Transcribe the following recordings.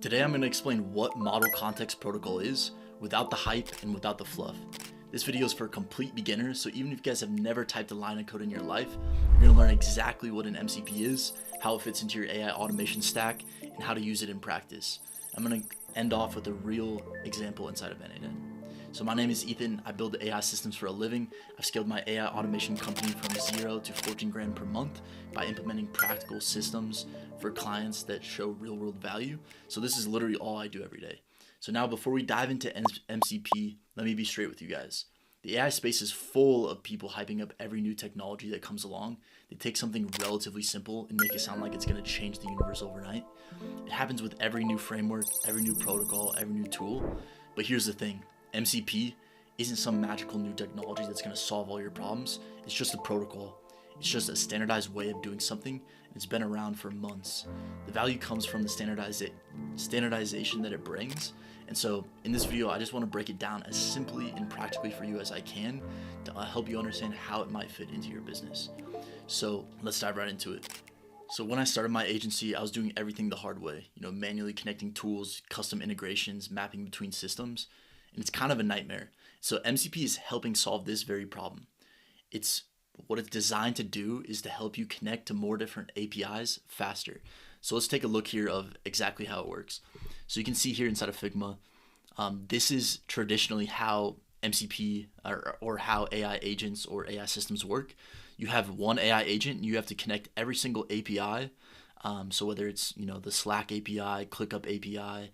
Today I'm going to explain what Model Context Protocol is without the hype and without the fluff. This video is for complete beginners, so even if you guys have never typed a line of code in your life, you're going to learn exactly what an MCP is, how it fits into your AI automation stack, and how to use it in practice. I'm going to end off with a real example inside of N8N. So my name is Ethan. I build AI systems for a living. I've scaled my AI automation company from 0 to 14 grand per month by implementing practical systems for clients that show real world value. So this is literally all I do every day. So now before we dive into MCP, let me be straight with you guys. The AI space is full of people hyping up every new technology that comes along. They take something relatively simple and make it sound like it's going to change the universe overnight. It happens with every new framework, every new protocol, every new tool. But here's the thing. MCP isn't some magical new technology that's going to solve all your problems. It's just a protocol. It's just a standardized way of doing something, and it's been around for months. The value comes from the standardization that it brings. And so in this video, I just want to break it down as simply and practically for you as I can to help you understand how it might fit into your business. So let's dive right into it. So when I started my agency, I was doing everything the hard way, manually connecting tools, custom integrations, mapping between systems. And it's kind of a nightmare. So MCP is helping solve this very problem. What it's designed to do is to help you connect to more different APIs faster. So let's take a look here of exactly how it works. So you can see here inside of Figma, this is traditionally how MCP or how AI agents or AI systems work. You have one AI agent and you have to connect every single API. So whether it's the Slack API, ClickUp API,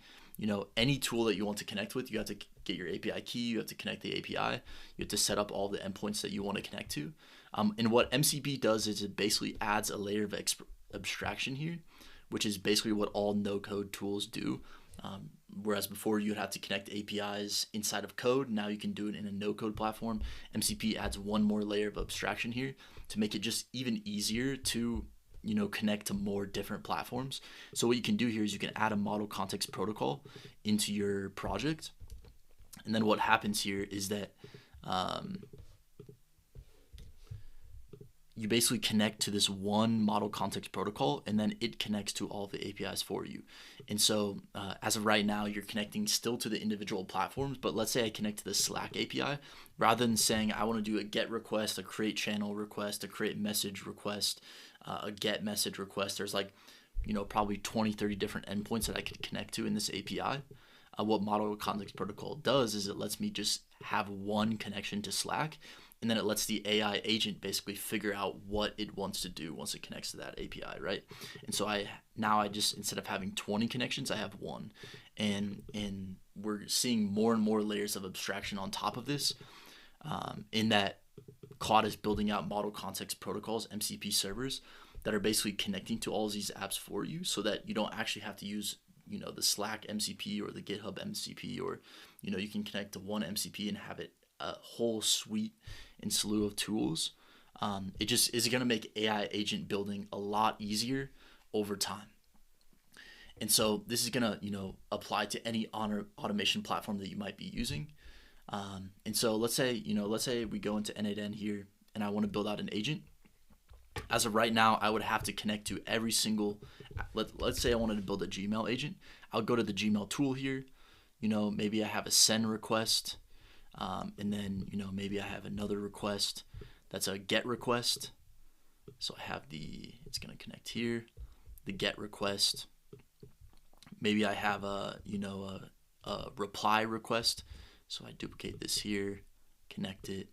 any tool that you want to connect with, you have to get your API key, you have to connect the API, you have to set up all the endpoints that you want to connect to. And what MCP does is it basically adds a layer of abstraction here, which is basically what all no-code tools do. Whereas before you'd have to connect APIs inside of code, now you can do it in a no-code platform. MCP adds one more layer of abstraction here to make it just even easier to connect to more different platforms. So what you can do here is you can add a model context protocol into your project. And then what happens here is that you basically connect to this one model context protocol, and then it connects to all the APIs for you. And so as of right now, you're connecting still to the individual platforms, but let's say I connect to the Slack API. Rather than saying I want to do a get request, a create channel request, a create message request, a get message request, there's probably 20-30 different endpoints that I could connect to in this API. What model context protocol does is it lets me just have one connection to Slack, and then it lets the AI agent basically figure out what it wants to do once it connects to that API, right? And so now I just, instead of having 20 connections, I have one. And we're seeing more and more layers of abstraction on top of this, in that Claude is building out model context protocols, MCP servers, that are basically connecting to all of these apps for you so that you don't actually have to use the Slack MCP or the GitHub MCP, or you can connect to one MCP and have it a whole suite and slew of tools. It just is going to make AI agent building a lot easier over time. And so this is going to apply to any automation platform that you might be using. And so let's say we go into N8N here and I want to build out an agent. As of right now, I would have to connect to every single, let's say I wanted to build a Gmail agent. I'll go to the Gmail tool here. Maybe I have a send request. And then, maybe I have another request that's a get request. So I have it's going to connect here, the get request. Maybe I have a reply request. So I duplicate this here, connect it.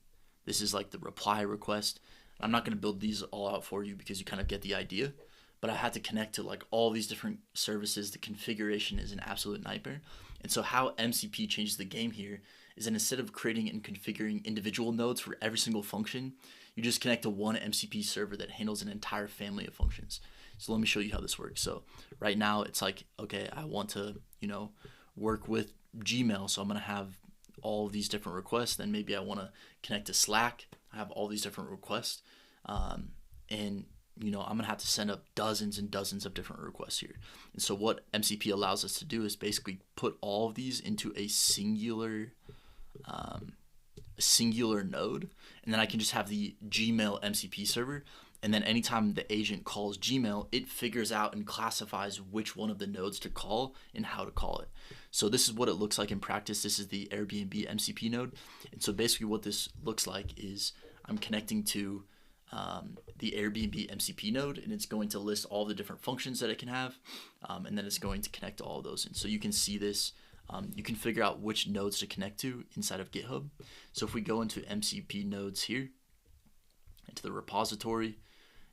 This is like the reply request. I'm not going to build these all out for you because you kind of get the idea, but I had to connect to all these different services. The configuration is an absolute nightmare. And so how MCP changes the game here is that instead of creating and configuring individual nodes for every single function, you just connect to one MCP server that handles an entire family of functions. So let me show you how this works. So right now it's okay, I want to, work with Gmail. So I'm going to have all of these different requests. Then maybe I want to connect to Slack. I have all these different requests. And I'm going to have to send up dozens and dozens of different requests here. And so what MCP allows us to do is basically put all of these into a singular node, and then I can just have the Gmail MCP server And then anytime the agent calls Gmail, it figures out and classifies which one of the nodes to call and how to call it. So this is what it looks like in practice. This is the Airbnb MCP node. And so basically what this looks like is I'm connecting to the Airbnb MCP node, and it's going to list all the different functions that it can have, and then it's going to connect to all of those. And so you can see this. You can figure out which nodes to connect to inside of GitHub. So if we go into MCP nodes here, into the repository,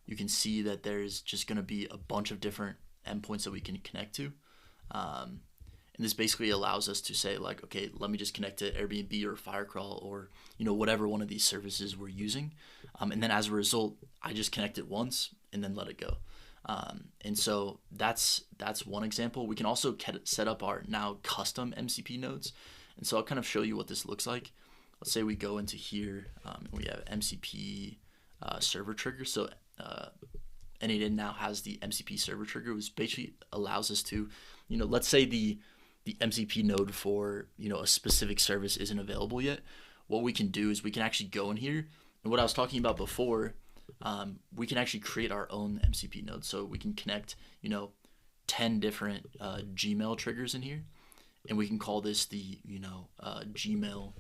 you can see that there's just going to be a bunch of different endpoints that we can connect to. And this basically allows us to say, like, okay, let me just connect to Airbnb or Firecrawl or, whatever one of these services we're using. And then as a result, I just connect it once and then let it go. And so that's one example. We can also set up our now custom MCP nodes. And so I'll kind of show you what this looks like. Let's say we go into here and we have MCP server trigger. So N8N now has the MCP server trigger, which basically allows us to, let's say the MCP node for, a specific service isn't available yet. What we can do is we can actually go in here, and what I was talking about before, we can actually create our own MCP node. So we can connect, 10 different Gmail triggers in here, and we can call this the, Gmail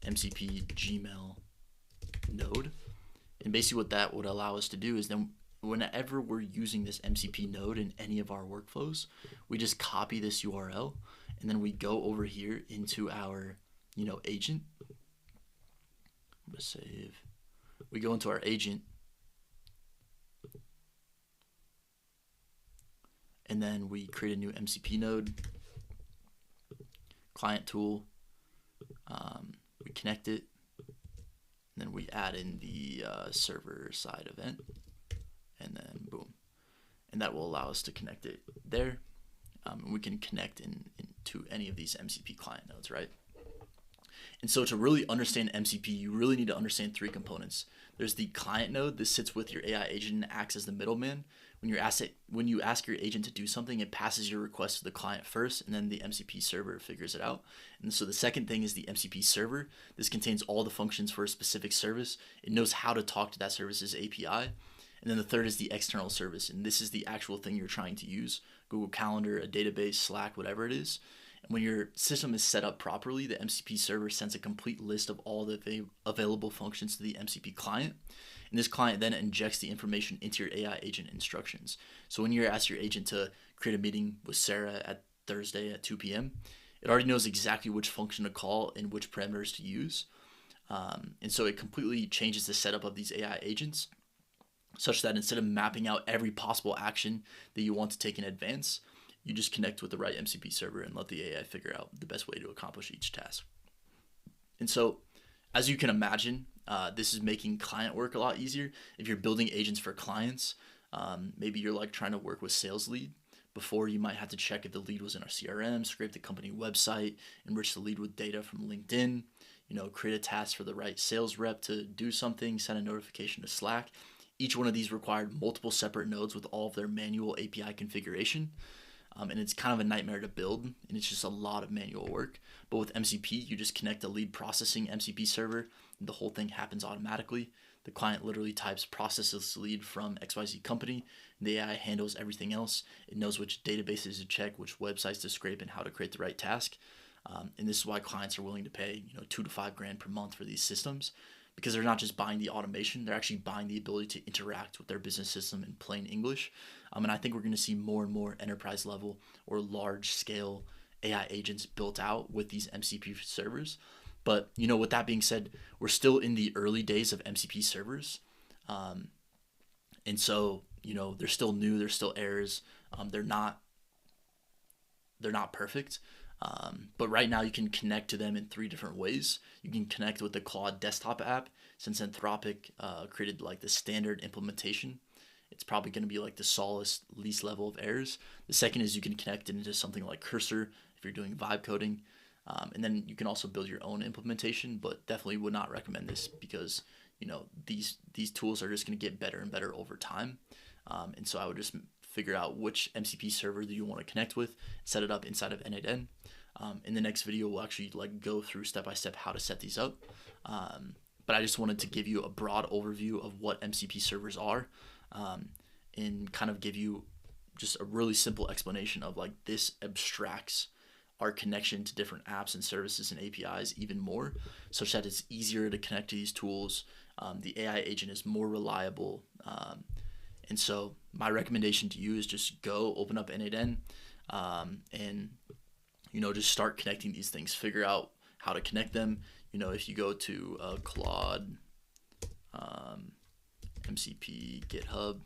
MCP Gmail node. And basically what that would allow us to do is then whenever we're using this MCP node in any of our workflows, we just copy this URL, and then we go over here into our, agent. I'm gonna save. We go into our agent, and then we create a new MCP node, client tool. We connect it, and then we add in the server side event, and then boom, and that will allow us to connect it there. And we can connect into any of these MCP client nodes, right? And so to really understand MCP, you really need to understand three components. There's the client node. This sits with your AI agent and acts as the middleman. When you ask your agent to do something, it passes your request to the client first, and then the MCP server figures it out. And so the second thing is the MCP server. This contains all the functions for a specific service. It knows how to talk to that service's API. And then the third is the external service, and this is the actual thing you're trying to use: Google Calendar, a database, Slack, whatever it is. And when your system is set up properly, the MCP server sends a complete list of all the available functions to the MCP client. And this client then injects the information into your AI agent instructions. So when you ask your agent to create a meeting with Sarah at Thursday at 2 p.m., it already knows exactly which function to call and which parameters to use. And so it completely changes the setup of these AI agents, such that instead of mapping out every possible action that you want to take in advance, you just connect with the right MCP server and let the AI figure out the best way to accomplish each task. And so, as you can imagine, this is making client work a lot easier. If you're building agents for clients, maybe you're like trying to work with sales lead. Before, you might have to check if the lead was in our CRM, scrape the company website, enrich the lead with data from LinkedIn, create a task for the right sales rep to do something, send a notification to Slack. Each one of these required multiple separate nodes with all of their manual API configuration. And it's kind of a nightmare to build, and it's just a lot of manual work. But with MCP, you just connect a lead processing MCP server, and the whole thing happens automatically. The client literally types process this lead from XYZ company, and the AI handles everything else. It knows which databases to check, which websites to scrape, and how to create the right task. And this is why clients are willing to pay, $2 to $5 grand per month for these systems, because they're not just buying the automation, they're actually buying the ability to interact with their business system in plain English. And I think we're going to see more and more enterprise level or large scale AI agents built out with these MCP servers. But, with that being said, we're still in the early days of MCP servers. And so, they're still new, there's still errors. They're not perfect. But right now you can connect to them in 3 different ways. You can connect with the Claude desktop app. Since Anthropic created like the standard implementation, it's probably going to be like the smallest, least level of errors. The second is you can connect it into something like Cursor if you're doing vibe coding. And then you can also build your own implementation, but definitely would not recommend this because, these tools are just going to get better and better over time. And so I would just figure out which MCP server that you want to connect with, set it up inside of N8N. In the next video, we'll actually go through step by step how to set these up. but I just wanted to give you a broad overview of what MCP servers are, and kind of give you just a really simple explanation of like this abstracts our connection to different apps and services and APIs even more, such that it's easier to connect to these tools. The AI agent is more reliable. And so my recommendation to you is just go open up N8N, and, just start connecting these things. Figure out how to connect them. If you go to Claude, MCP GitHub,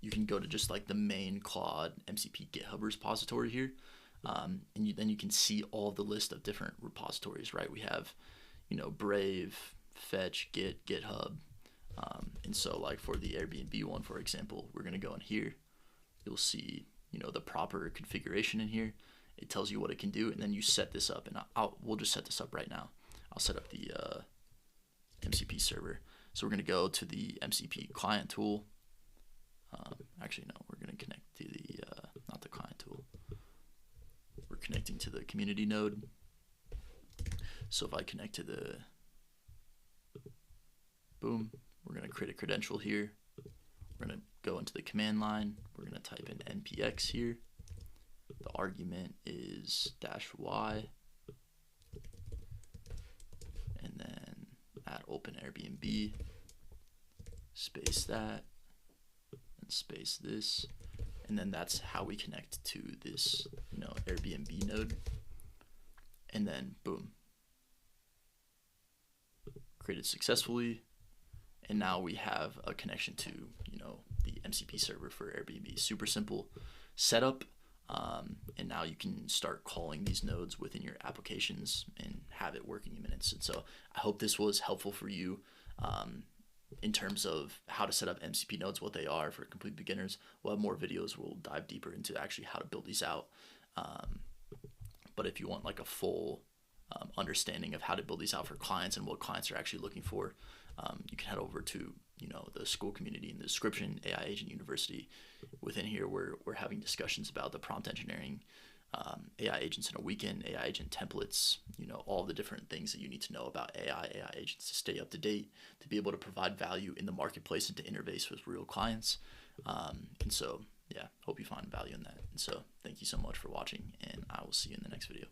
you can go to just like the main Claude MCP GitHub repository here. And then you can see all the list of different repositories, right? We have, Brave, Fetch, Git, GitHub. And so like for the Airbnb one, for example, we're going to go in here. You'll see, the proper configuration in here. It tells you what it can do, and then you set this up. And we'll just set this up right now. I'll set up the MCP server. So we're going to go to the MCP client tool. Actually, no, we're going to connect to the, not the client tool. We're connecting to the community node. So if I connect to the, boom, we're going to create a credential here. We're going to go into the command line. We're going to type in npx here. The argument is -y. And then add open Airbnb, space that, and space this. And then that's how we connect to this, Airbnb node. And then boom, created successfully. And now we have a connection to, the MCP server for Airbnb. Super simple setup. And now you can start calling these nodes within your applications and have it working in minutes. And so I hope this was helpful for you, in terms of how to set up MCP nodes, what they are for complete beginners. We'll have more videos. We'll dive deeper into actually how to build these out. But if you want like a full understanding of how to build these out for clients and what clients are actually looking for, you can head over to the school community in the description, AI Agent University. Within here, we're having discussions about the prompt engineering, AI agents in a weekend, AI agent templates, all the different things that you need to know about AI agents to stay up to date, to be able to provide value in the marketplace and to interface with real clients. And so, yeah, hope you find value in that. And so thank you so much for watching, and I will see you in the next video.